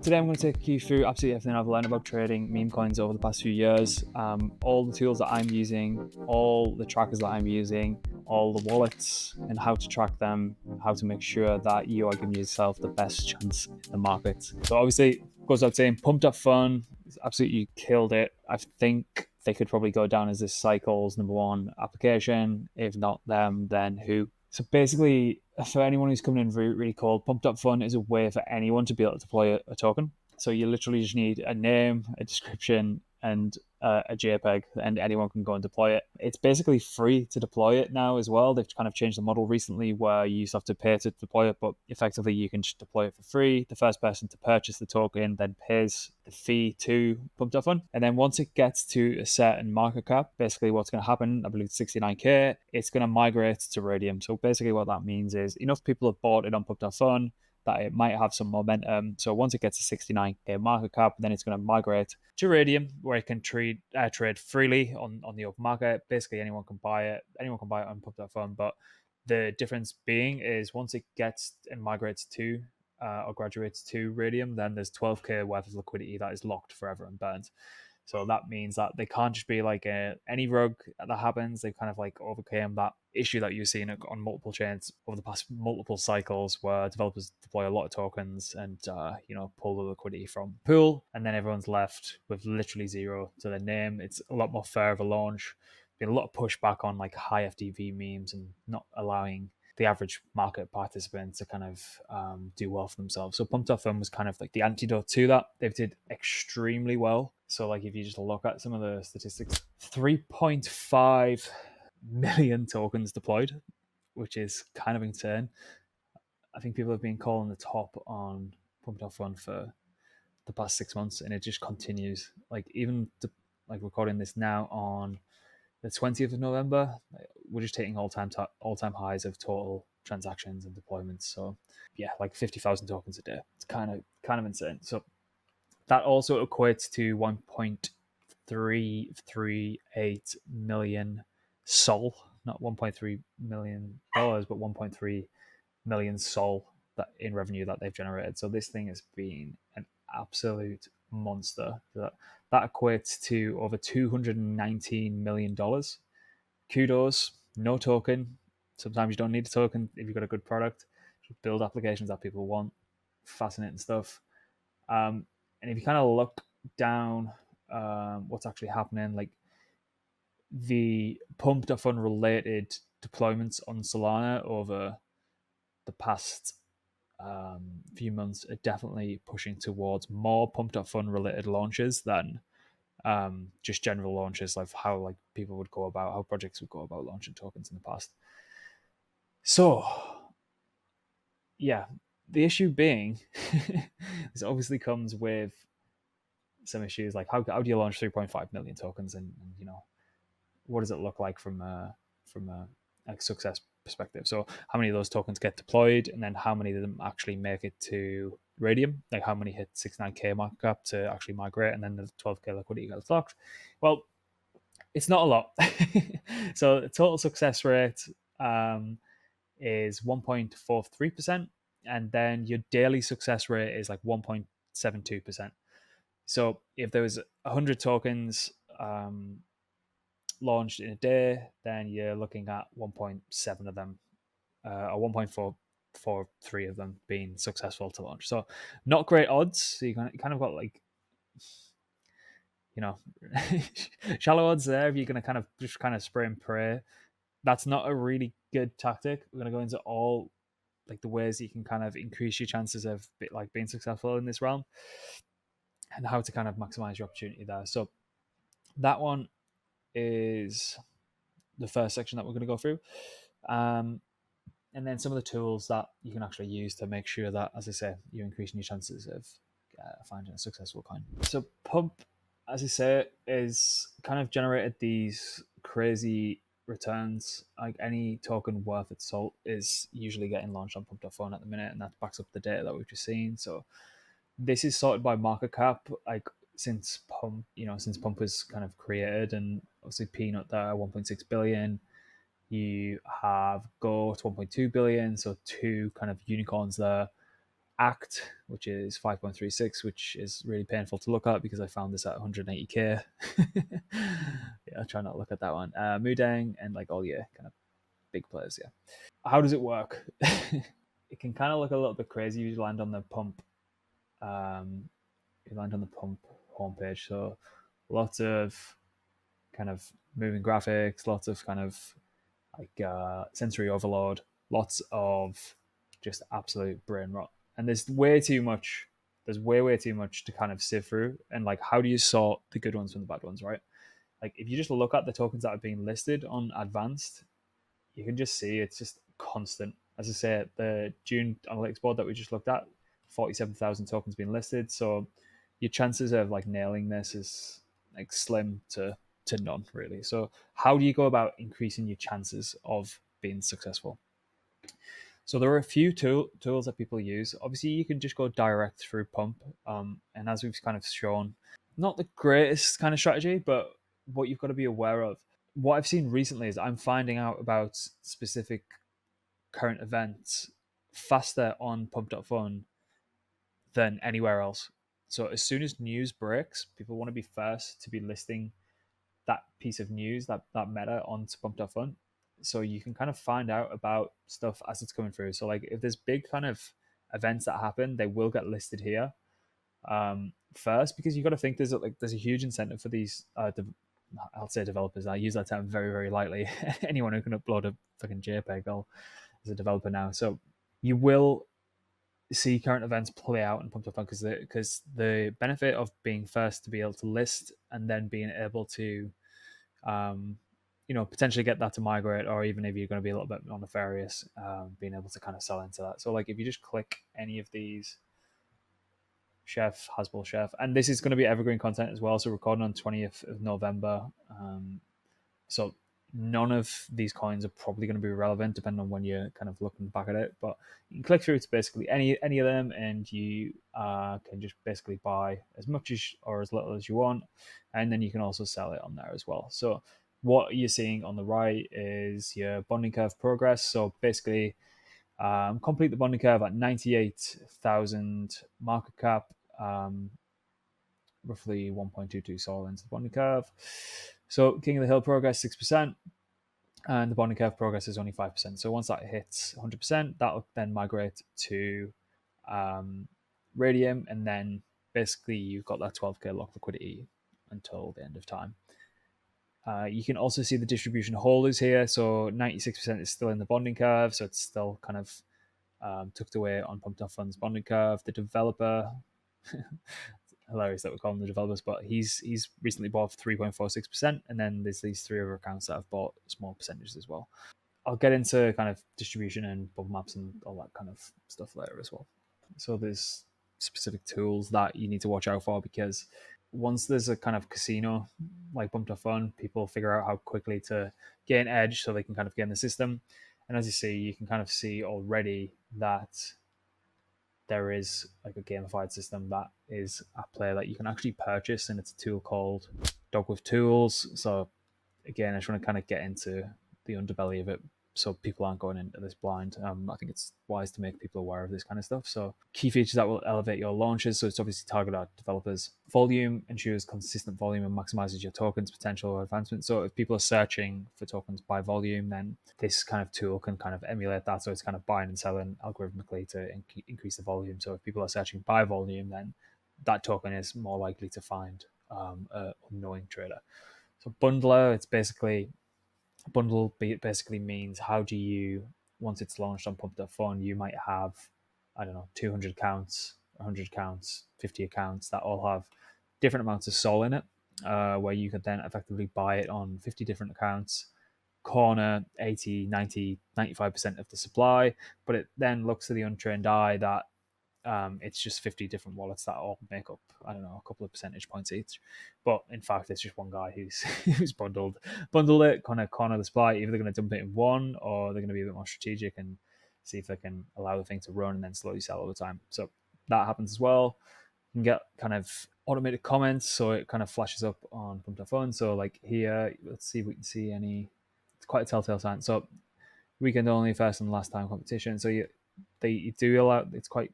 Today I'm going to take you through absolutely everything I've learned about trading meme coins over the past few years, all the tools that I'm using, all the trackers that I'm using, all the wallets and how to track them, how to make sure that you are giving yourself the best chance in the market. So obviously, goes without saying, pump.fun absolutely killed it. I think they could probably go down as this cycle's #1 application. If not them, then who? So basically, for anyone who's coming in really cold, pump.fun is a way for anyone to be able to deploy a token. So you literally just need a name, a description, and a JPEG, and anyone can go and deploy it. It's basically free to deploy it now as well. They've kind of changed the model recently where you used to have to pay to deploy it, but effectively you can just deploy it for free. The first person to purchase the token then pays the fee to pump.fun. And then once it gets to a certain market cap, basically what's going to happen, I believe it's 69K, it's going to migrate to Radium. So basically what that means is enough people have bought it on pump.fun that it might have some momentum. So once it gets to 69K market cap, then it's going to migrate to Radium, where it can trade freely on the open market. Basically, anyone can buy it. Anyone can buy it on pump.fun. But the difference being is once it gets and migrates to or graduates to Radium, then there's 12K worth of liquidity that is locked forever and burnt. So that means that they can't just be like any rug that happens. They've kind of like overcame that issue that you've seen on multiple chains over the past multiple cycles where developers deploy a lot of tokens and, pull the liquidity from pool. And then everyone's left with literally zero to their name. It's a lot more fair of a launch. Been a lot of pushback on like high FTV memes and not allowing the average market participant to kind of do well for themselves. So pump.fun was kind of like the antidote to that. They did extremely well. So like if you just look at some of the statistics, 3.5 million tokens deployed, which is kind of insane. I think people have been calling the top on pump.fun for the past 6 months, and it just continues. Like even recording this now on the 20th of November, we're just hitting all-time highs of total transactions and deployments. So yeah, like 50,000 tokens a day. It's kind of insane. So that also equates to 1.338 million SOL, not $1.3 million, but 1.3 million SOL that in revenue that they've generated. So this thing has been an absolute monster. That equates to over $219 million. Kudos, no token. Sometimes you don't need a token if you've got a good product. Just build applications that people want. Fascinating stuff. And if you kind of look down what's actually happening, like the pump.fun related deployments on Solana over the past few months are definitely pushing towards more pump.fun related launches than just general launches, like how projects would go about launching tokens in the past. So yeah, the issue being this obviously comes with some issues, like how do you launch 3.5 million tokens, and what does it look like from a success perspective? So how many of those tokens get deployed, and then how many of them actually make it to Radium? Like how many hit 69K market cap to actually migrate, and then the 12K liquidity gets locked? Well, it's not a lot. So the total success rate is 1.43%, and then your daily success rate is like 1.72%. So if there was 100 tokens launched in a day, then you're looking at 1.7 of them, or 1.443 of them being successful to launch. So not great odds. So you kind of got like, shallow odds there if you're going to kind of spray and pray. That's not a really good tactic. We're going to go into all like the ways you can kind of increase your chances of being successful in this realm, and how to kind of maximize your opportunity there. So that one is the first section that we're going to go through. And then some of the tools that you can actually use to make sure that, as I say, you're increasing your chances of finding a successful coin. So Pump, as I say, is kind of generated these crazy returns. Like any token worth its salt is usually getting launched on Pump.fun at the minute, and that backs up the data that we've just seen. So this is sorted by market cap, like since Pump was kind of created, and obviously Peanut there 1.6 billion. You have Goat 1.2 billion, so two kind of unicorns there. ACT, which is 5.36, which is really painful to look at because I found this at 180k. Yeah, I try not to look at that one. Mudang and like all your kind of big players. Yeah. How does it work? It can kind of look a little bit crazy. You land on the pump. You land on the pump homepage. So lots of kind of moving graphics, lots of kind of like sensory overload, lots of just absolute brain rot. And there's way too much. There's way too much to kind of sift through. And like, how do you sort the good ones from the bad ones, right? Like, if you just look at the tokens that are being listed on advanced, you can just see it's just constant. As I say, the June analytics board that we just looked at, 47,000 tokens being listed. So your chances of like nailing this is like slim to none, really. So how do you go about increasing your chances of being successful? So there are a few tools that people use. Obviously, you can just go direct through pump, and as we've kind of shown, not the greatest kind of strategy, but what you've got to be aware of. What I've seen recently is I'm finding out about specific current events faster on pump.fun than anywhere else. So as soon as news breaks, people want to be first to be listing that piece of news, that meta onto pump.fun. So you can kind of find out about stuff as it's coming through. So like if there's big kind of events that happen, they will get listed here first, because you got to think there's a huge incentive for these I'll say developers. I use that term very lightly. Anyone who can upload a fucking JPEG is a developer now. So you will see current events play out in pump.fun because the benefit of being first to be able to list and then being able to potentially get that to migrate, or even if you're going to be a little bit more nefarious, being able to kind of sell into that. So like if you just click any of these, Chef, Hasbro Chef, and this is going to be evergreen content as well. So recording on 20th of November. So none of these coins are probably going to be relevant depending on when you're kind of looking back at it. But you can click through to basically any of them, and you can just basically buy as much as or as little as you want, and then you can also sell it on there as well. So what you're seeing on the right is your bonding curve progress. So basically, complete the bonding curve at 98,000 market cap. Roughly 1.22 Sol into the bonding curve. So King of the Hill progress 6%, and the bonding curve progress is only 5%. So once that hits 100%, that'll then migrate to Radium, and then basically you've got that 12k lock liquidity until the end of time. You can also see the distribution holders here. So 96% is still in the bonding curve, so it's still kind of tucked away on pump.fun's bonding curve. The developer, hilarious that we call them the developers, but he's recently bought 3.46%, and then there's these three other accounts that have bought small percentages as well. I'll get into kind of distribution and bubble maps and all that kind of stuff later as well. So there's specific tools that you need to watch out for, because once there's a kind of casino like pump.fun, people figure out how quickly to gain edge so they can kind of get in the system. And as you see, you can kind of see already that there is like a gamified system that is at play that you can actually purchase, and it's a tool called Dog with Tools. So again, I just want to kind of get into the underbelly of it so people aren't going into this blind. I think it's wise to make people aware of this kind of stuff. So key features that will elevate your launches. So it's obviously targeted at developers. Volume ensures consistent volume and maximizes your tokens potential or advancement. So if people are searching for tokens by volume, then this kind of tool can kind of emulate that. So it's kind of buying and selling algorithmically to increase the volume. So if people are searching by volume, then that token is more likely to find a unknowing trader. So bundler, it's basically basically means how do you, once it's launched on pump.fun, you might have, I don't know, 200 accounts, 100 accounts, 50 accounts that all have different amounts of Sol in it, where you could then effectively buy it on 50 different accounts, corner 80, 90, 95% of the supply, but it then looks to the untrained eye that it's just 50 different wallets that all make up, I don't know, a couple of percentage points each. But in fact, it's just one guy who's who's bundled it, kind of corner the supply. Either they're going to dump it in one, or they're going to be a bit more strategic and see if they can allow the thing to run and then slowly sell over time. So that happens as well. You can get kind of automated comments, so it kind of flashes up on pump.fun. So like here, let's see if we can see any. It's quite a telltale sign. So weekend only, first and last time competition. So they do allow. It's quite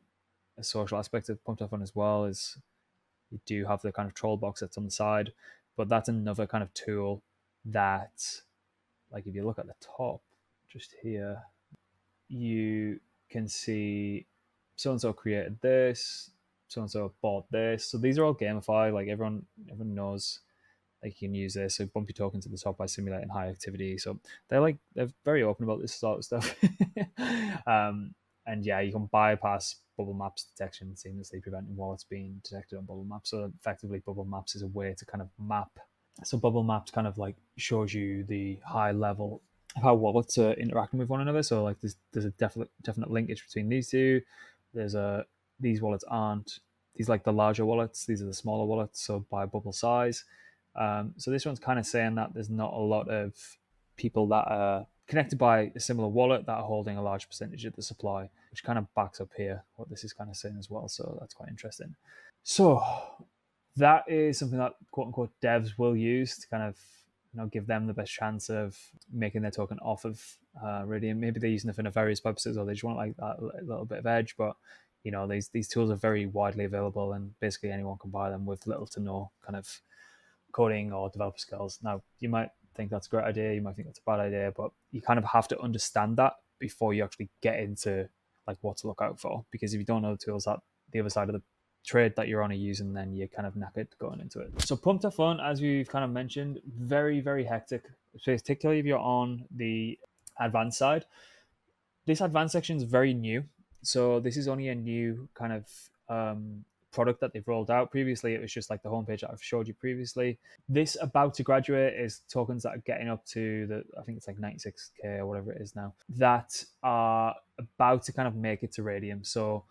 a social aspect of pump.fun as well. Is you do have the kind of troll box that's on the side, but that's another kind of tool that, like if you look at the top just here, you can see so and so created this, so and so bought this. So these are all gamified. Like everyone knows like you can use this. So bump your token to the top by simulating high activity. So they're very open about this sort of stuff. And yeah, you can bypass bubble maps detection, seamlessly preventing wallets being detected on bubble maps. So effectively, bubble maps is a way to kind of map. So bubble maps kind of like shows you the high level of how wallets are interacting with one another. So like there's a definite linkage between these two. There's a these wallets aren't these like the larger wallets. These are the smaller wallets. So by bubble size. So this one's kind of saying that there's not a lot of people that are connected by a similar wallet that are holding a large percentage of the supply, which kind of backs up here what this is kind of saying as well. So that's quite interesting. So that is something that quote unquote devs will use to kind of give them the best chance of making their token off of Radium. Maybe they're using it for nefarious purposes, or they just want like that little bit of edge. But these tools are very widely available, and basically anyone can buy them with little to no kind of coding or developer skills. Now, you might think that's a great idea, you might think that's a bad idea, but you kind of have to understand that before you actually get into like what to look out for. Because if you don't know the tools that the other side of the trade that you're on are using, then you're kind of knackered going into it. So pump.fun, as we've kind of mentioned, very, very hectic, particularly if you're on the advanced side. This advanced section is very new. So this is only a new kind of product that they've rolled out. Previously, it was just like the homepage that I've showed you previously. This about to graduate is tokens that are getting up to I think it's like 96k or whatever it is now, that are about to kind of make it to Radium. So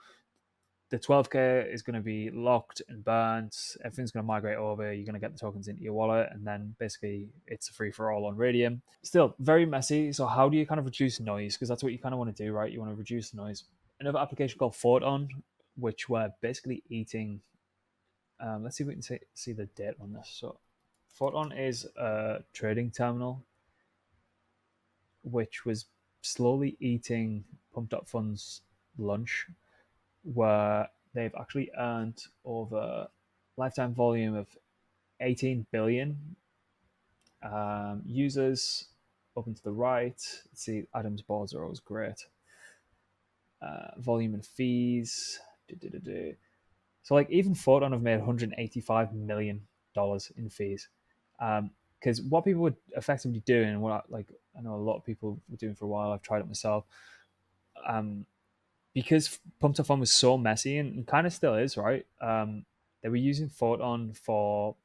the 12k is going to be locked and burnt. Everything's going to migrate over. You're going to get the tokens into your wallet, and then basically it's a free for all on Radium. Still very messy. So how do you kind of reduce noise? Because that's what you kind of want to do, right? You want to reduce the noise. Another application called Photon, which we're basically eating. Let's see if we can see the date on this. So Photon is a trading terminal which was slowly eating pump.fun's lunch, where they've actually earned over lifetime volume of 18 billion users. Up and to the right, let's see, Adam's boards are always great. Volume and fees. So like even Photon have made $185 million in fees. Because what people were effectively doing, and what I know a lot of people were doing for a while, I've tried it myself, because pump.fun was so messy and kind of still is, right? They were using Photon for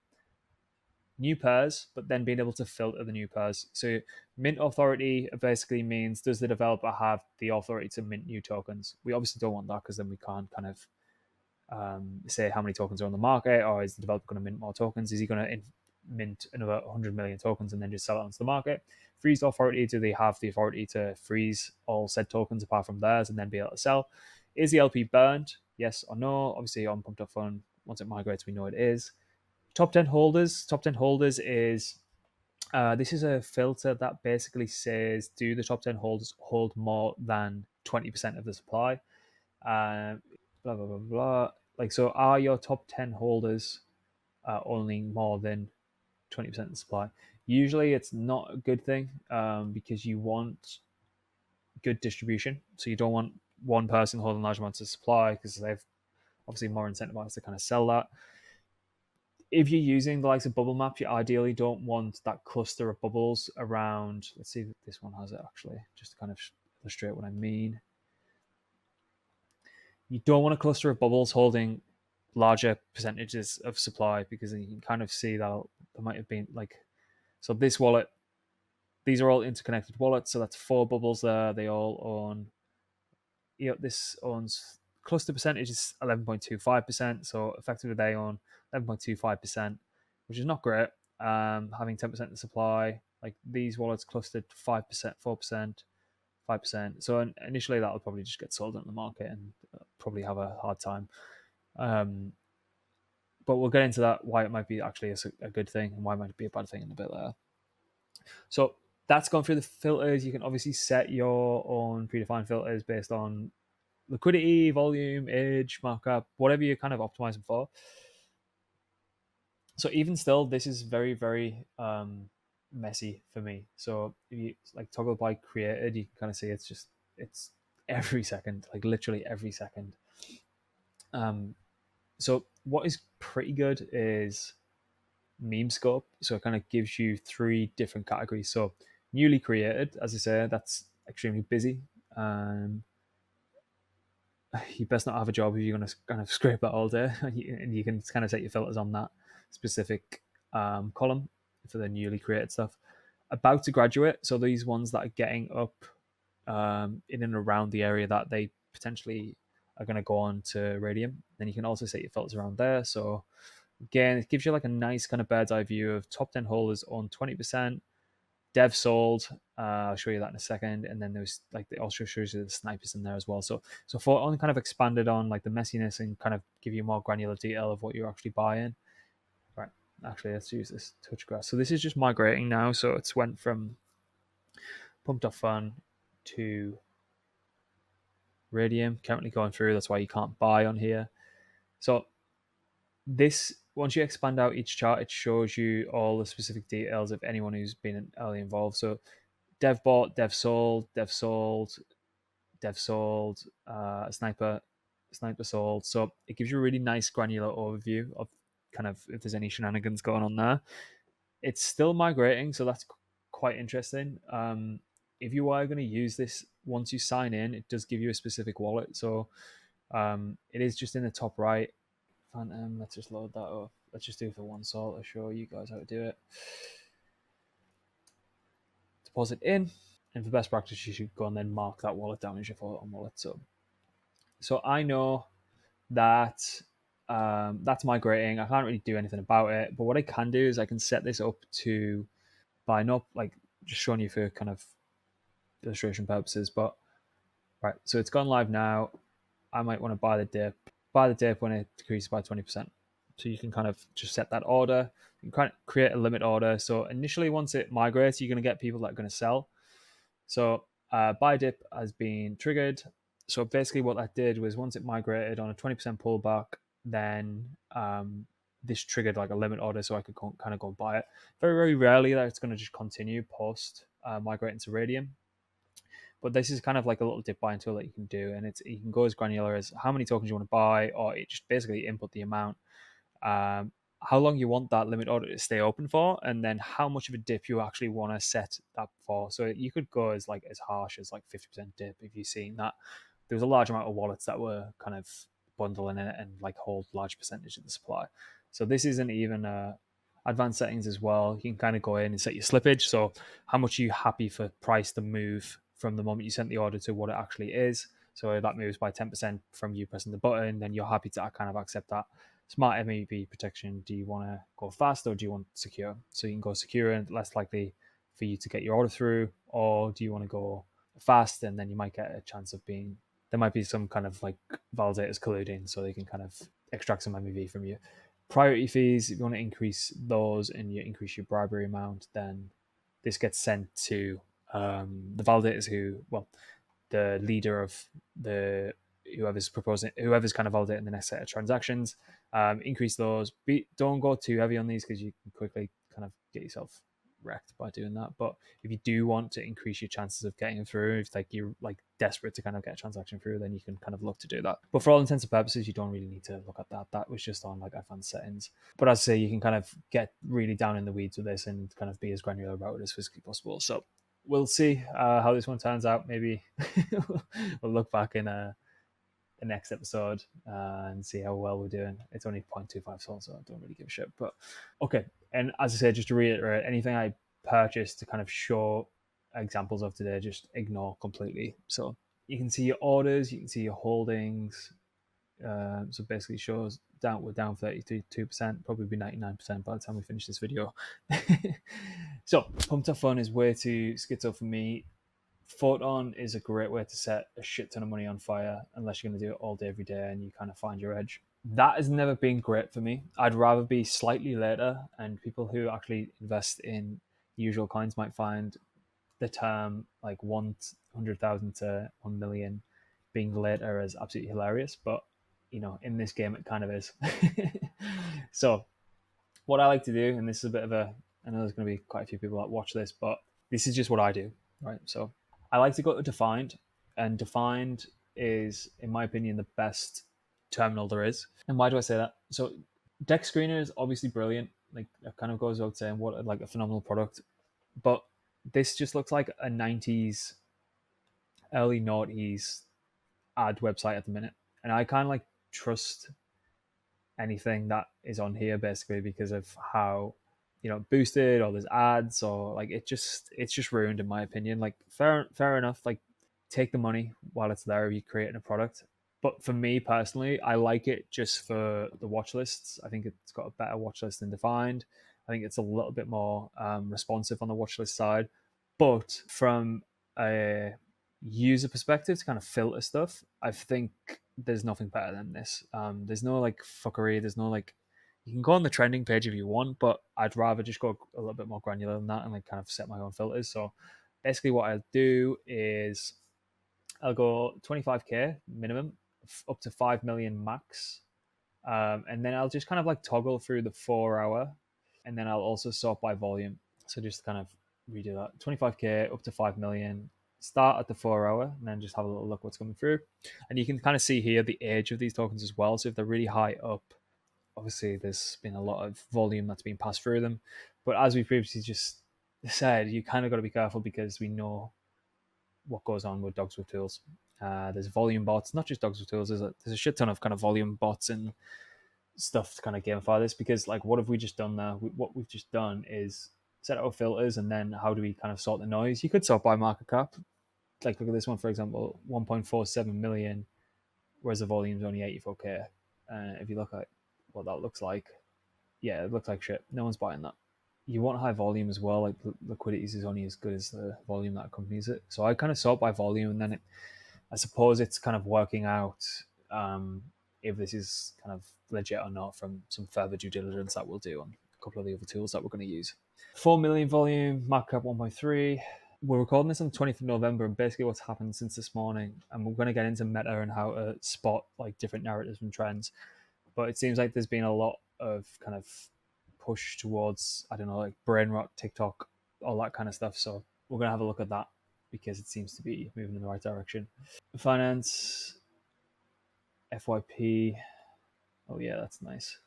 new pairs, but then being able to filter the new pairs. So mint authority basically means, does the developer have the authority to mint new tokens? We obviously don't want that, because then we can't kind of say how many tokens are on the market, or is the developer going to mint more tokens? Is he going to mint another 100 million tokens and then just sell it onto the market? Freeze authority, do they have the authority to freeze all said tokens apart from theirs and then be able to sell? Is the LP burned? Yes or no? Obviously on pump.fun, once it migrates, we know it is. Top 10 holders. Top 10 holders is this is a filter that basically says, do the top 10 holders hold more than 20% of the supply? Blah blah blah blah. Like, so are your top 10 holders owning more than 20% of the supply? Usually it's not a good thing, because you want good distribution. So you don't want one person holding large amounts of supply, because they've obviously more incentivized to kind of sell that. If you're using the likes of bubble maps, you ideally don't want that cluster of bubbles around. Let's see if this one has it actually, just to kind of illustrate what I mean. You don't want a cluster of bubbles holding larger percentages of supply, because then you can kind of see that there might have been like, so this wallet, these are all interconnected wallets, so that's 4 bubbles there. They all own, this owns, cluster percentage is 11.25%, so effectively they own 11.25%, which is not great. Having 10% of the supply, like these wallets clustered 5%, 4%, 5%. So initially that will probably just get sold on the market and probably have a hard time. But we'll get into that, why it might be actually a good thing and why it might be a bad thing in a bit later. So that's gone through the filters. You can obviously set your own predefined filters based on liquidity, volume, age, markup, whatever you're kind of optimizing for. So even still, this is very, very messy for me. So if you like toggle by created, you can kind of see it's every second, like literally every second. So what is pretty good is meme scope. So it kind of gives you 3 different categories. So newly created, as I say, that's extremely busy. You best not have a job if you're going to kind of scrape that all day, and you can kind of set your filters on that specific column for the newly created stuff. About to graduate, so these ones that are getting up in and around the area that they potentially are going to go on to Radium. Then you can also set your filters around there. So again, it gives you like a nice kind of bird's eye view of top 10 holders on 20%. Dev sold. I'll show you that in a second. And then there's like it also shows you the snipers in there as well. So Photon kind of expanded on like the messiness and kind of give you more granular detail of what you're actually buying. Right. Actually, let's use this touch grass. So this is just migrating now. So it's went from pump.fun to Radium. Currently going through. That's why you can't buy on here. So this once you expand out each chart, it shows you all the specific details of anyone who's been early involved. So dev bought, dev sold, dev sold, dev sold, sniper sold. So it gives you a really nice granular overview of kind of if there's any shenanigans going on there. It's still migrating, so that's quite interesting. If you are going to use this, once you sign in, it does give you a specific wallet. So it is just in the top right. Phantom, let's just load that up. Let's just do it for one salt. I'll show you guys how to do it. Deposit in, and for best practice, you should go and then mark that wallet down as your Photon wallet. So I know that that's migrating. I can't really do anything about it, but what I can do is I can set this up to buy up, like just showing you for kind of illustration purposes. But right, so it's gone live now. I might want to buy the dip when it decreases by 20%. So you can kind of just set that order. You can kind of create a limit order. So initially, once it migrates, you're going to get people that are going to sell. So buy dip has been triggered. So basically what that did was once it migrated on a 20% pullback, then this triggered like a limit order so I could kind of go and buy it. Very, very rarely that it's going to just continue post migrating to Radium. But this is kind of like a little dip buying tool that you can do. And you can go as granular as how many tokens you want to buy, or it just basically input the amount, how long you want that limit order to stay open for, and then how much of a dip you actually want to set that for. So you could go as harsh as like 50% dip if you're seeing that there was a large amount of wallets that were kind of bundling it and like hold large percentage of the supply. So this isn't even advanced settings as well. You can kind of go in and set your slippage. So how much are you happy for price to move from the moment you sent the order to what it actually is. So if that moves by 10% from you pressing the button, then you're happy to kind of accept that. Smart MEV protection. Do you want to go fast or do you want secure? So you can go secure and less likely for you to get your order through, or do you want to go fast and then you might get a chance of being, there might be some kind of like validators colluding so they can kind of extract some MEV from you. Priority fees, if you want to increase those and you increase your bribery amount, then this gets sent to the validators the leader of the whoever's kind of validating the next set of transactions. Increase those. Don't go too heavy on these because you can quickly kind of get yourself wrecked by doing that. But if you do want to increase your chances of getting through, if like you're like desperate to kind of get a transaction through, then you can kind of look to do that. But for all intents and purposes, you don't really need to look at that. That was just on like advanced settings. But as I say, you can kind of get really down in the weeds with this and kind of be as granular about it as physically possible. So we'll see how this one turns out. Maybe we'll look back in the next episode and see how well we're doing. It's only 0.25 salt, so I don't really give a shit. But okay, and as I said, just to reiterate, anything I purchased to kind of show examples of today, just ignore completely. So you can see your orders, you can see your holdings. So basically shows we're down 32%, probably be 99% by the time we finish this video. So pump.fun is way too schizo for me. Photon is a great way to set a shit ton of money on fire unless you're going to do it all day every day and you kind of find your edge. That has never been great for me. I'd rather be slightly later, and people who actually invest in usual coins might find the term like 100,000 to 1 million being later as absolutely hilarious, but in this game it kind of is. So what I like to do, and this is a bit of I know there's going to be quite a few people that watch this, but this is just what I do, right? So I like to go to Defined, and Defined is, in my opinion, the best terminal there is. And why do I say that? So Dexscreener is obviously brilliant. Like, it kind of goes without saying, what like a phenomenal product. But this just looks like a 90s, early noughties ad website at the minute. And I kind of like trust anything that is on here basically because of how boosted, or there's ads, or like it's just ruined in my opinion. Like, fair enough, like, take the money while it's there if you're creating a product. But for me personally, I like it just for the watch lists. I think it's got a better watch list than Defined. I think it's a little bit more responsive on the watch list side. But from a user perspective to kind of filter stuff, I think there's nothing better than this. There's no like fuckery. There's no like, you can go on the trending page if you want, but I'd rather just go a little bit more granular than that and like kind of set my own filters. So basically, what I'll do is I'll go 25k minimum, up to 5 million max, and then I'll just kind of like toggle through the 4 hour, and then I'll also sort by volume. So just kind of redo that: 25k up to 5 million. Start at the 4 hour, and then just have a little look what's coming through. And you can kind of see here the age of these tokens as well. So if they're really high up, obviously there's been a lot of volume that's been passed through them. But as we previously just said, you kind of got to be careful because we know what goes on with dogs with tools. There's volume bots, not just dogs with tools. There's a shit ton of kind of volume bots and stuff to kind of gamify this, because like, what have we just done there? What we've just done is set out filters, and then how do we kind of sort the noise? You could sort by market cap. Like, look at this one, for example, 1.47 million, whereas the volume is only 84k. If you look at what that looks like, yeah, it looks like shit. No one's buying that. You want high volume as well. Like, liquidity is only as good as the volume that accompanies it. So I kind of sort by volume, and then I suppose it's kind of working out if this is kind of legit or not from some further due diligence that we'll do on a couple of the other tools that we're going to use. 4 million volume, market cap 1.3. We're recording this on the 20th of November, and basically what's happened since this morning, and we're going to get into meta and how to spot like different narratives and trends. But it seems like there's been a lot of kind of push towards, I don't know, like brain rot, TikTok, all that kind of stuff. So we're going to have a look at that because it seems to be moving in the right direction. Finance, FYP. Oh yeah, that's nice.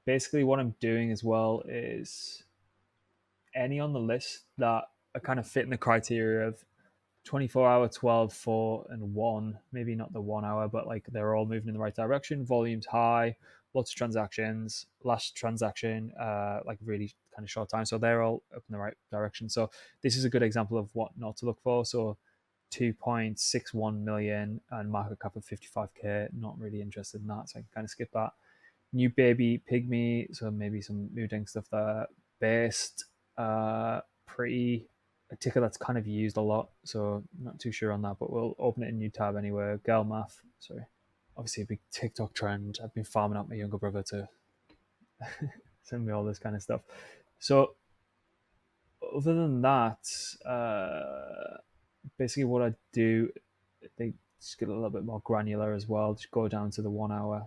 Basically what I'm doing as well is any on the list that are kind of fitting the criteria of 24-hour, 12, 4, and 1. Maybe not the 1 hour, but like they're all moving in the right direction. Volume's high, lots of transactions. Last transaction, like really kind of short time. So they're all up in the right direction. So this is a good example of what not to look for. So 2.61 million and market cap of 55k. Not really interested in that, so I can kind of skip that. New baby pygmy, so maybe some mooding stuff there. Based, pretty a ticker that's kind of used a lot, so not too sure on that, but we'll open it in a new tab anyway. Girl math, sorry. Obviously a big TikTok trend. I've been farming out my younger brother to send me all this kind of stuff. So other than that, basically what I do, they just get a little bit more granular as well. Just go down to the 1 hour.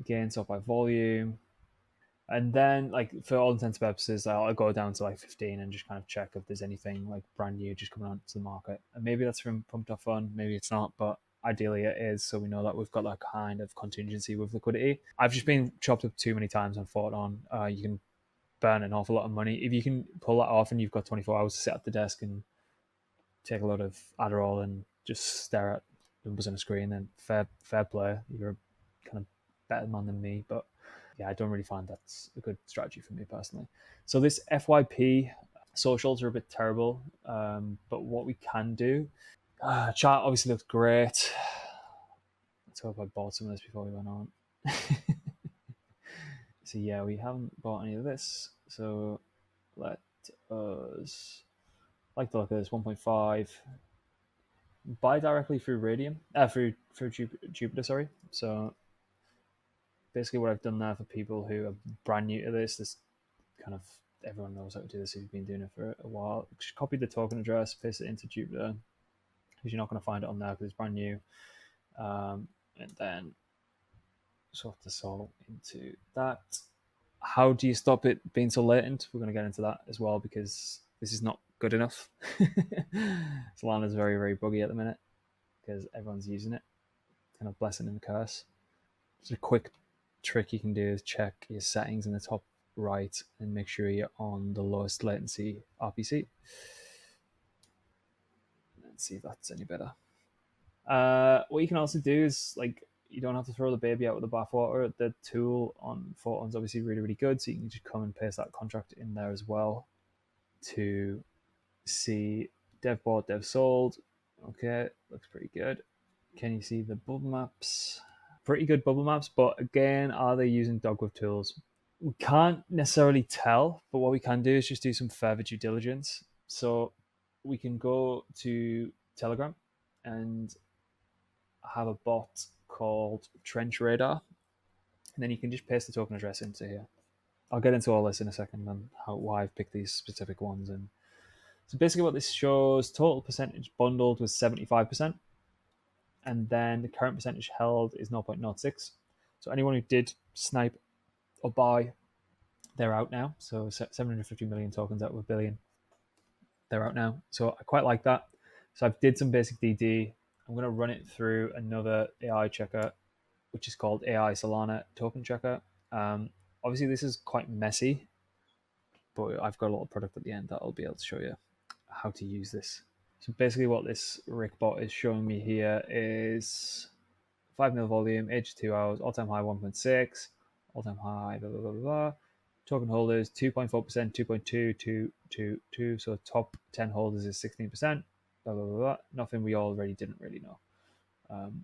Again, sort by volume. And then, like, for all intents and purposes, I'll go down to like 15 and just kind of check if there's anything like brand new just coming onto the market. And maybe that's from pump.fun, maybe it's not, but ideally it is. So we know that we've got that kind of contingency with liquidity. I've just been chopped up too many times on Photon. You can burn an awful lot of money. If you can pull that off and you've got 24 hours to sit at the desk and take a lot of Adderall and just stare at numbers on a screen, then fair play. You're kind of better man than me, but yeah, I don't really find that's a good strategy for me personally. So this FYP, socials are a bit terrible, but what we can do, chart obviously looks great. Let's hope I bought some of this before we went on. So yeah, we haven't bought any of this, so let us like the look at this. 1.5. Buy directly through Radium, through Jupiter, sorry. So basically what I've done there for people who are brand new to this kind of, everyone knows how to do this if you've been doing it for a while. Just copy the token address, paste it into Jupiter, because you're not going to find it on there because it's brand new. And then sort the sol into that. How do you stop it being so latent? We're going to get into that as well because this is not good enough. Solana is very, very buggy at the minute because everyone's using it. Kind of blessing and curse. Just a quick trick you can do is check your settings in the top right and make sure you're on the lowest latency RPC. Let's see if that's any better. What you can also do is, like, you don't have to throw the baby out with the bathwater. The tool on Photon is obviously really, really good, so you can just come and paste that contract in there as well to see dev bought, dev sold. Okay, looks pretty good. Can you see the bubble maps? Pretty good bubble maps, but again, are they using dogwoof tools? We can't necessarily tell, but what we can do is just do some further due diligence. So we can go to Telegram and have a bot called Trench Radar, and then you can just paste the token address into here. I'll get into all this in a second and why I've picked these specific ones. And so basically what this shows, total percentage bundled was 75%, and then the current percentage held is 0.06. So anyone who did snipe or buy, they're out now. So 750 million tokens out of a billion, they're out now. So I quite like that. So I've did some basic DD. I'm going to run it through another AI checker, which is called AI Solana Token Checker. Obviously, this is quite messy, but I've got a lot of product at the end that I'll be able to show you how to use this. So basically what this Rick bot is showing me here is 5 mil volume, age 2 hours, all-time high 1.6, all-time high, blah, blah, blah, blah. Token holders, 2.4%, 2.2, 2, so top 10 holders is 16%, blah, blah, blah, blah. Nothing we already didn't really know.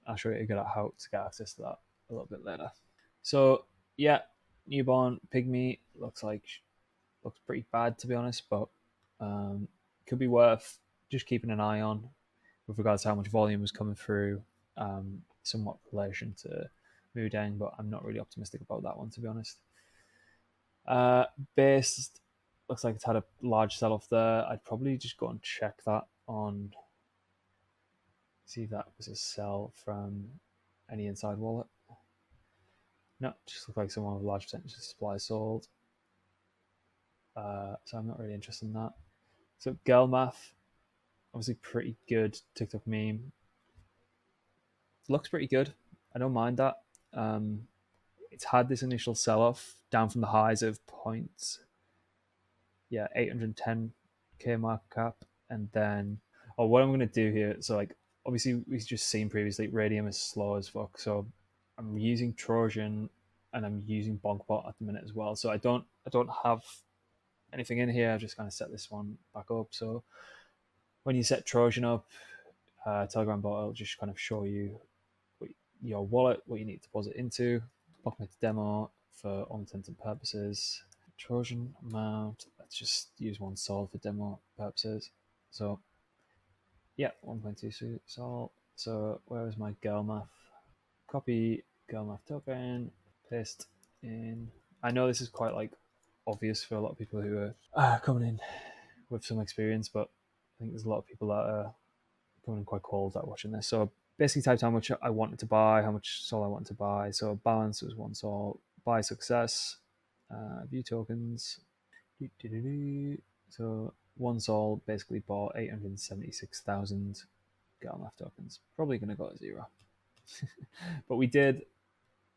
I'll show you how to get access to that a little bit later. So yeah, newborn pygmy looks pretty bad, to be honest, but could be worth just keeping an eye on with regards to how much volume is coming through, somewhat relation to Moodang, but I'm not really optimistic about that one, to be honest. Based looks like it's had a large sell-off there. I'd probably just go and check that on, see if that was a sell from any inside wallet. No, just look like someone with a large percentage of supply sold. So I'm not really interested in that. So girl math, obviously pretty good TikTok meme. Looks pretty good. I don't mind that. It's had this initial sell-off down from the highs of 810k market cap, and then what I'm going to do here. So like obviously we've just seen previously Radium is slow as fuck. So I'm using Trojan and I'm using Bonkbot at the minute as well. So I don't have anything in here. I've just kind of set this one back up. So when you set Trojan up, Telegram bot will just kind of show you your wallet, what you need to deposit into. Blockmates demo for all intents and purposes. Trojan amount. Let's just use one sol for demo purposes. So yeah, 1.2 sol. So where is my girl math? Copy girl math token, paste in. I know this is quite like obvious for a lot of people who are coming in with some experience, but I think there's a lot of people that are coming in quite cold that are watching this. So basically typed how much I wanted to buy, how much sol I wanted to buy. So balance was 1 sol. Buy success. View tokens. So 1 sol basically bought 876,000 Galmath tokens. Probably going to go to 0. But we did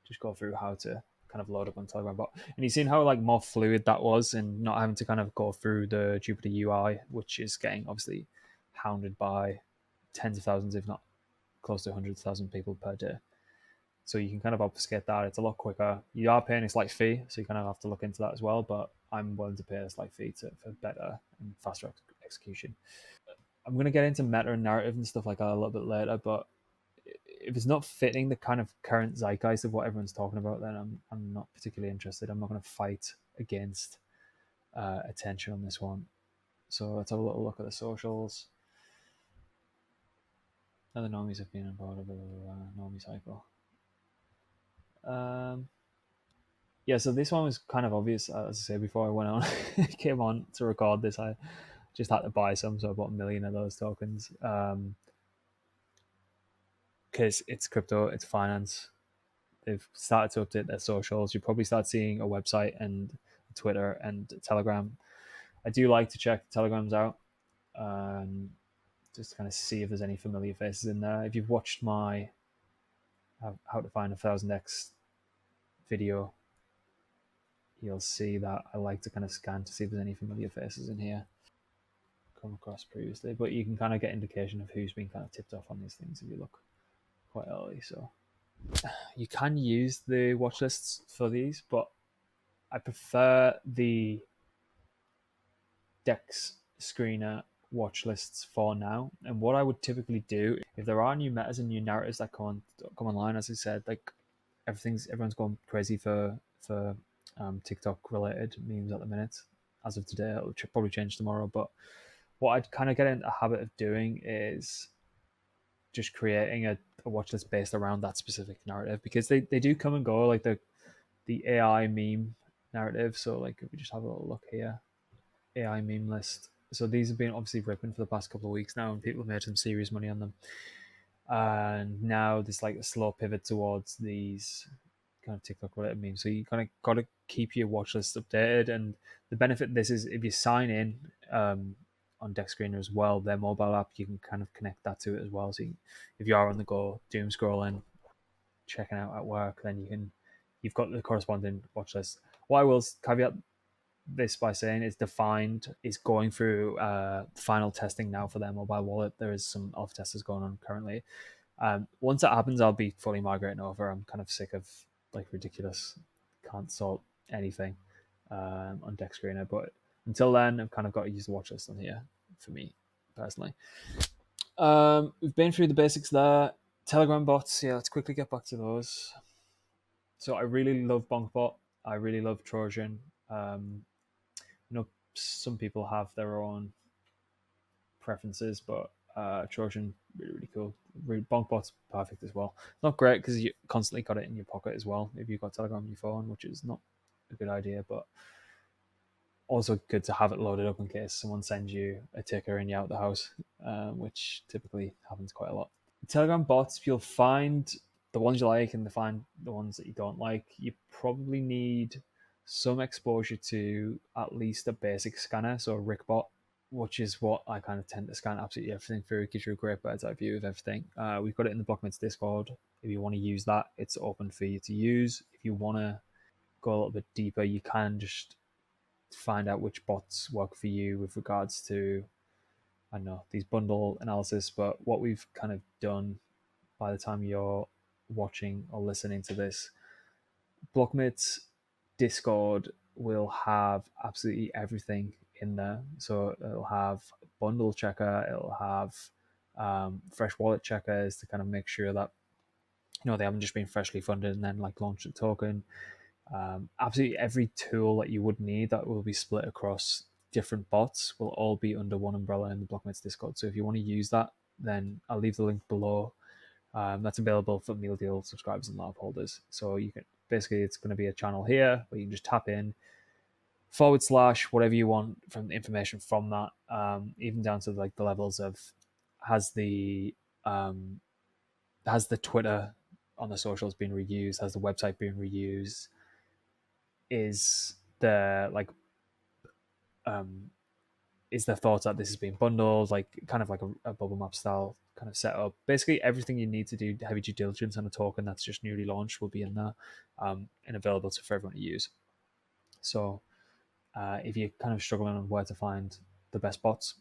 just go through how to kind of load up on Telegram bot. And you've seen how like more fluid that was and not having to kind of go through the Jupiter UI, which is getting obviously hounded by tens of thousands, if not close to 100,000 people per day. So you can kind of obfuscate that. It's a lot quicker. You are paying a slight fee, so you kind of have to look into that as well. But I'm willing to pay a slight fee for better and faster execution. I'm going to get into meta and narrative and stuff like that a little bit later. But if it's not fitting the kind of current zeitgeist of what everyone's talking about, then I'm not particularly interested. I'm not going to fight against attention on this one. So let's have a little look at the socials. Other normies have been on board of the normie cycle. Yeah, so this one was kind of obvious. As I said before I went on, came on to record this, I just had to buy some, so I bought 1 million of those tokens. because it's crypto, it's finance. They've started to update their socials. You probably start seeing a website and Twitter and Telegram. I do like to check Telegrams out, just to kind of see if there's any familiar faces in there. If you've watched my how to find 1000x video, you'll see that I like to kind of scan to see if there's any familiar faces in here come across previously. But you can kind of get indication of who's been kind of tipped off on these things if you look quite early. So you can use the watch lists for these, but I prefer the Dexscreener watch lists for now. And what I would typically do if there are new metas and new narratives that come online, as I said, like everyone's going crazy for TikTok related memes at the minute. As of today, it'll probably change tomorrow. But what I'd kind of get into a habit of doing is just creating a watch list based around that specific narrative, because they do come and go, like the AI meme narrative. So like if we just have a little look here, AI meme list. So these have been obviously ripping for the past couple of weeks now, and people have made some serious money on them. And now there's like a slow pivot towards these kind of TikTok related memes. So you kind of got to keep your watch list updated. And the benefit of this is if you sign in on Dexscreener as well, their mobile app, you can kind of connect that to it as well. So if you are on the go, doom scrolling, checking out at work, then you've got the corresponding watch list. What I will caveat this by saying is Defined is going through final testing now for their mobile wallet. There is some alpha testers going on currently. Once that happens, I'll be fully migrating over. I'm kind of sick of like ridiculous, can't sort anything on Dexscreener. But until then, I've kind of got to use the watch list on here for me personally. We've been through the basics there. Telegram bots, yeah, let's quickly get back to those. So I really love BonkBot. I really love Trojan. Some people have their own preferences, but Trojan really cool. BonkBot's perfect as well. Not great because you constantly got it in your pocket as well if you've got Telegram on your phone, which is not a good idea, but also good to have it loaded up in case someone sends you a ticker and you're out the house, which typically happens quite a lot. Telegram bots, you'll find the ones you like and find the ones that you don't like. You probably need some exposure to at least a basic scanner, so a Rickbot, which is what I kind of tend to scan absolutely everything through. It gives you a great bird's eye view of everything. We've got it in the Blockmates Discord. If you want to use that, it's open for you to use. If you want to go a little bit deeper, you can just find out which bots work for you with regards to, I don't know, these bundle analysis. But what we've kind of done by the time you're watching or listening to this, Blockmates Discord will have absolutely everything in there. So it'll have bundle checker, it'll have fresh wallet checkers to kind of make sure that they haven't just been freshly funded and then like launched a token. Absolutely every tool that you would need that will be split across different bots will all be under one umbrella in the Blockmates Discord. So if you want to use that, then I'll leave the link below. That's available for meal deal subscribers and lab holders. So you can basically, it's going to be a channel here where you can just tap in / whatever you want from the information from that, even down to like the levels of has the Twitter on the socials been reused, has the website been reused, is there like is there thoughts that this has been bundled, like kind of like a bubble map style kind of setup. Basically everything you need to do heavy due diligence on a token that's just newly launched will be in there, and available for everyone to use. So if you're kind of struggling on where to find the best bots,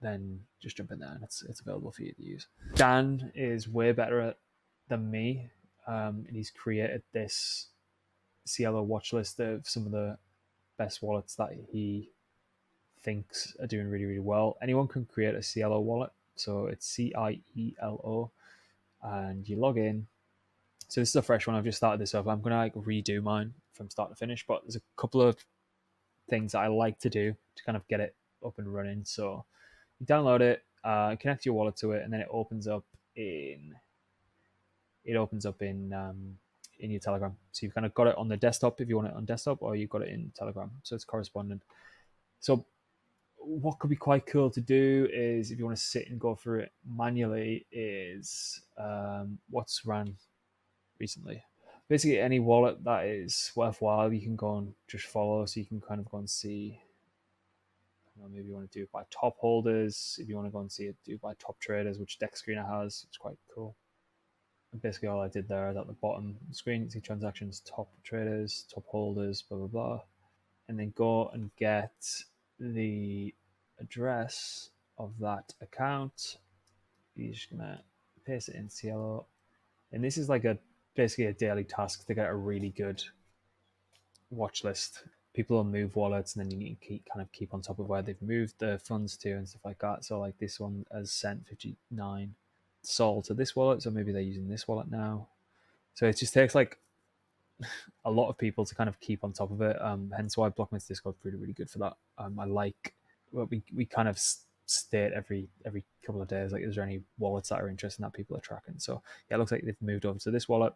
then just jump in there and it's available for you to use. Dan is way better at than me, and he's created this CLO watch list of some of the best wallets that he thinks are doing really, really well. Anyone can create a CLO wallet. So it's CIELO, and you log in. So this is a fresh one. I've just started this up. I'm going to like redo mine from start to finish, but there's a couple of things that I like to do to kind of get it up and running. So you download it, connect your wallet to it, and then it opens up in your Telegram. So you've kind of got it on the desktop if you want it on desktop, or you've got it in Telegram. So it's correspondent. So what could be quite cool to do is, if you want to sit and go through it manually, is what's ran recently. Basically, any wallet that is worthwhile, you can go and just follow, so you can kind of go and see. Maybe you want to do it by top holders. If you want to go and see it, do it by top traders, which Dexscreener has. It's quite cool. And basically, all I did there is at the bottom of the screen, you see transactions, top traders, top holders, blah blah blah, and then go and get the address of that account. You're just gonna paste it in Cielo, and this is like basically a daily task to get a really good watch list. People will move wallets, and then you can keep on top of where they've moved the funds to and stuff like that. So like this one has sent 59 Sol to this wallet, so maybe they're using this wallet now. So it just takes like a lot of people to kind of keep on top of it. Hence why blockmates Discord is really really good for that. I like what we kind of state every couple of days, like, is there any wallets that are interesting that people are tracking? So yeah, it looks like they've moved over to this wallet.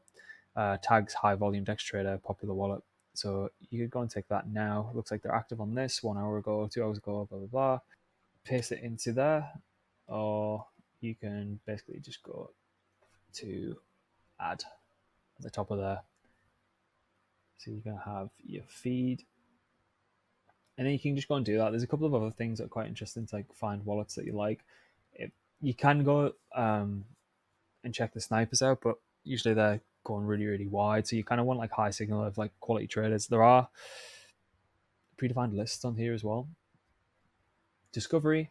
Tags high volume Dex trader, popular wallet. So you could go and take that now. It looks like they're active on this 1 hour ago, 2 hours ago, blah blah blah. Paste it into there, or you can basically just go to add at the top of there. So you're gonna have your feed, and then you can just go and do that. There's a couple of other things that are quite interesting to like find wallets that you like. You can go and check the snipers out, but usually they're going really really wide. So you kind of want like high signal of like quality traders. There are predefined lists on here as well. Discovery,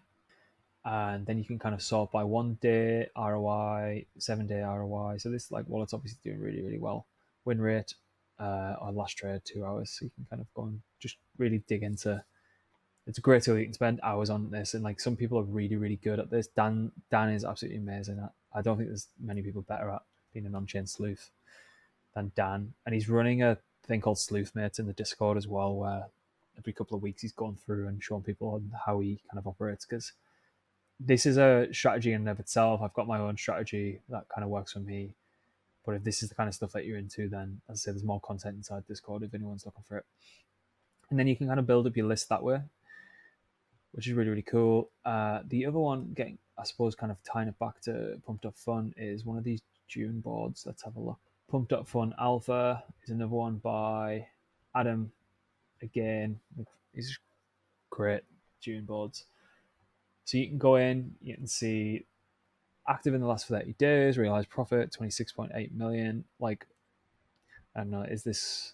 and then you can kind of sort by 1 day ROI, 7 day ROI. So this like wallet's obviously doing really really well. Win rate on last trade 2 hours, so you can kind of go and just really dig into. It's a great tool. You can spend hours on this, and like some people are really really good at this. Dan is absolutely amazing at. I don't think there's many people better at being an on-chain sleuth than Dan, and he's running a thing called Sleuthmates in the Discord as well, where every couple of weeks he's going through and showing people how he kind of operates, because this is a strategy in and of itself. I've got my own strategy that kind of works for me. But if this is the kind of stuff that you're into, then as I say, there's more content inside Discord if anyone's looking for it. And then you can kind of build up your list that way, which is really, really cool. The other one, getting, I suppose, kind of tying it back to pump.fun, is one of these June boards. Let's have a look. Pump.fun Alpha is another one by Adam. Again, these great June boards. So you can go in, you can see active in the last 30 days, realized profit 26.8 million. Like, I don't know, is this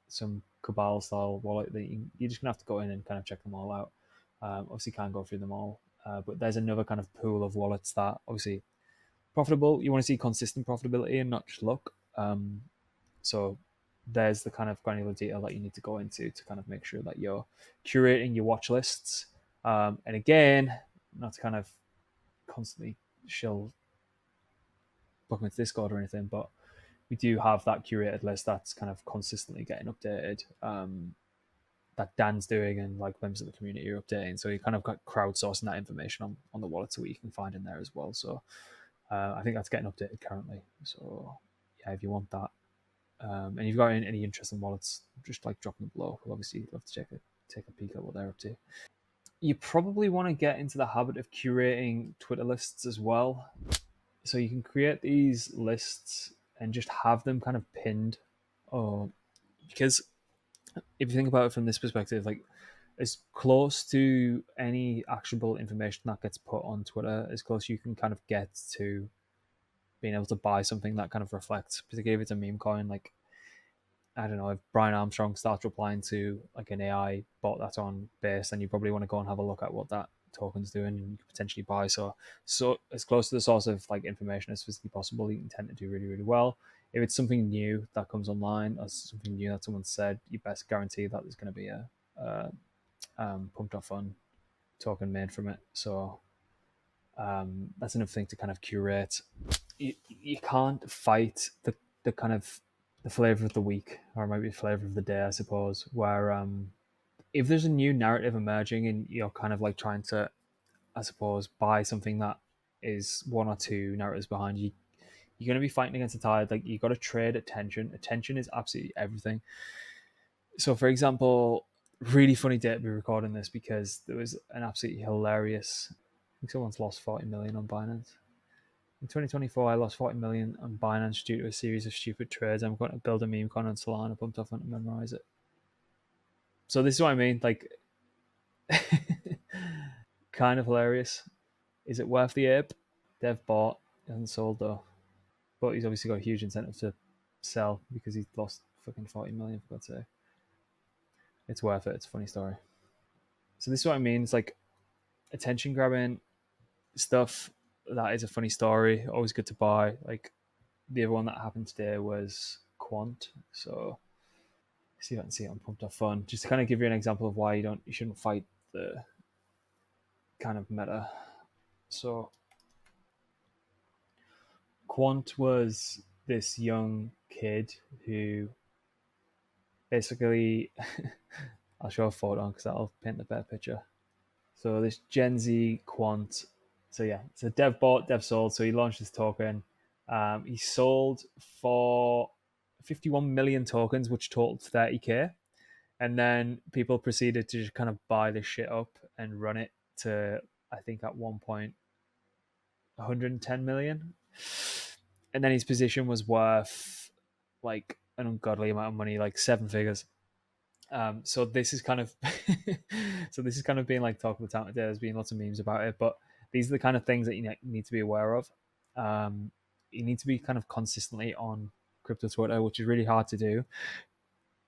some Cabal style wallet that you're just gonna have to go in and kind of check them all out? Obviously, can't go through them all, but there's another kind of pool of wallets that obviously profitable. You want to see consistent profitability and not just luck. So there's the kind of granular detail that you need to go into to kind of make sure that you're curating your watch lists. And again, not to kind of constantly shill blockmates Discord or anything, but we do have that curated list that's kind of consistently getting updated. That Dan's doing, and like members of the community are updating. So you kind of got crowdsourcing that information on the wallet, so you can find in there as well. So I think that's getting updated currently. So yeah, if you want that, and you've got any interest in wallets, just like drop them below. We'll obviously love to take a peek at what they're up to. You probably want to get into the habit of curating Twitter lists as well. So you can create these lists and just have them kind of pinned, or because if you think about it from this perspective, like, as close to any actionable information that gets put on Twitter, as close you can kind of get to being able to buy something that kind of reflects, particularly if it's a meme coin. Like, I don't know, if Brian Armstrong starts replying to like an AI bot that's on Base, then you probably want to go and have a look at what that token's doing, and you could potentially buy. So as close to the source of like information as physically possible, you can tend to do really really well. If it's something new that comes online, or something new that someone said, you best guarantee that there's going to be a pump.fun token made from it. So that's another thing to kind of curate. You can't fight the kind of the flavor of the week, or maybe the flavor of the day, I suppose, where if there's a new narrative emerging and you're kind of like trying to, I suppose, buy something that is one or two narratives behind you, you're going to be fighting against the tide. Like, you got to trade attention. Attention is absolutely everything. So for example, really funny day to be recording this because there was an absolutely hilarious. I think someone's lost 40 million on Binance. In 2024, I lost 40 million on Binance due to a series of stupid trades. I'm going to build a meme coin on Solana, pump.fun to memorize it. So this is what I mean, like, kind of hilarious. Is it worth the ape? Dev bought, hasn't sold though. But he's obviously got a huge incentive to sell because he's lost fucking 40 million, for God's sake. It's worth it. It's a funny story. So this is what I mean. It's like attention grabbing stuff that is a funny story. Always good to buy. Like the other one that happened today was Quant. So see if I can see it on pump.fun. Just to kind of give you an example of why you shouldn't fight the kind of meta. So Quant was this young kid who basically I'll show a photo because that'll paint the better picture. So this Gen Z Quant. So yeah, it's a dev bought, dev sold. So he launched this token. He sold for 51 million tokens, which totaled 30k. And then people proceeded to just kind of buy this shit up and run it to, I think at one point, 110 million. And then his position was worth like an ungodly amount of money, like 7 figures. So this is kind of being like talk of the town today. There's been lots of memes about it, but these are the kind of things that you need to be aware of. You need to be kind of consistently on crypto Twitter, which is really hard to do.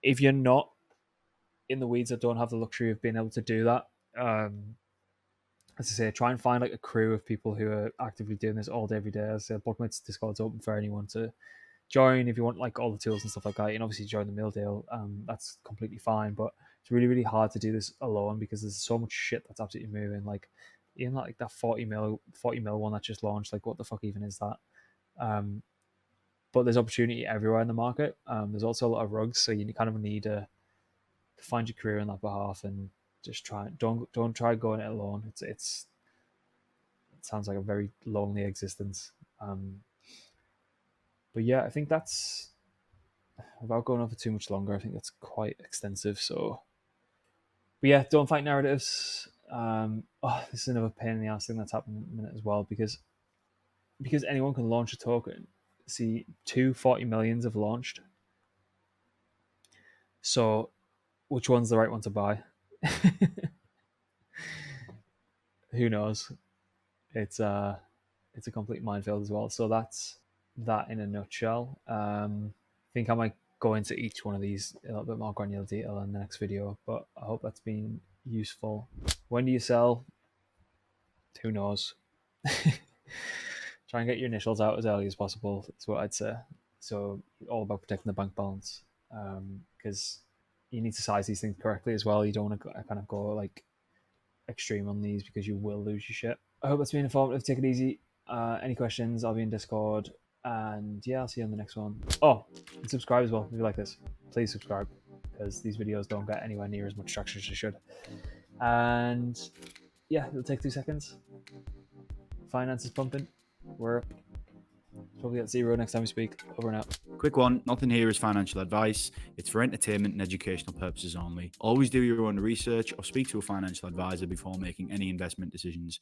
If you're not in the weeds or don't have the luxury of being able to do that, as I say, try and find like a crew of people who are actively doing this all day, every day. As I say, Blockmates Discord's open for anyone to join if you want like all the tools and stuff like that. You can obviously join the meal deal. That's completely fine, but it's really, really hard to do this alone because there's so much shit that's absolutely moving. Like even like that 40 mil one that just launched, like what the fuck even is that? But there's opportunity everywhere in the market. There's also a lot of rugs, so you kind of need to find your career on that behalf and just don't try going it alone. It sounds like a very lonely existence. But yeah, I think that's, without going on for too much longer, I think that's quite extensive. So, but yeah, don't fight narratives. This is another pain in the ass thing that's happened in a minute as well because anyone can launch a token. See, 240 millions have launched. So, which one's the right one to buy? Who knows? It's a complete minefield as well. So that's that in a nutshell. I think I might go into each one of these a little bit more granular detail in the next video, but I hope that's been useful. When do you sell? Who knows? Try and get your initials out as early as possible. That's what I'd say. So all about protecting the bank balance, because you need to size these things correctly as well. You don't want to kind of go like extreme on these because you will lose your shit. I hope that's been informative. Take it easy. Any questions, I'll be in Discord. And yeah, I'll see you on the next one. Oh, and subscribe as well if you like this. Please subscribe because these videos don't get anywhere near as much traction as they should. And yeah, it'll take 2 seconds. Finance is pumping. We're up. Probably at 0 next time we speak. Over and out. Quick one, nothing here is financial advice. It's for entertainment and educational purposes only. Always do your own research or speak to a financial advisor before making any investment decisions.